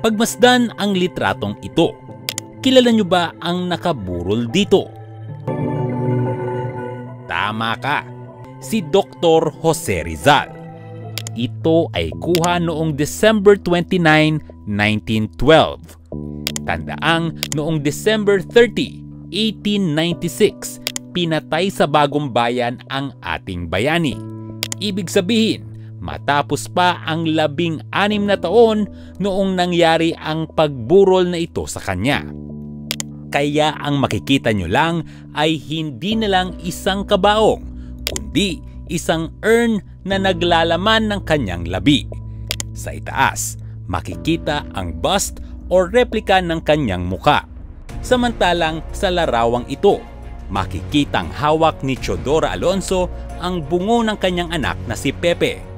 Pagmasdan ang litratong ito. Kilala nyo ba ang nakaburol dito? Tama ka, si Dr. Jose Rizal. Ito ay kuha noong December 29, 1912. Tandaang noong December 30, 1896, pinatay sa Bagong Bayan ang ating bayani. Ibig sabihin, matapos pa ang 16 na taon noong nangyari ang pagburol na ito sa kanya. Kaya ang makikita nyo lang ay hindi na lang isang kabaong, kundi isang urn na naglalaman ng kanyang labi. Sa itaas, makikita ang bust o replika ng kanyang muka. Samantalang sa larawang ito, makikitang hawak ni Teodora Alonso ang bungo ng kanyang anak na si Pepe.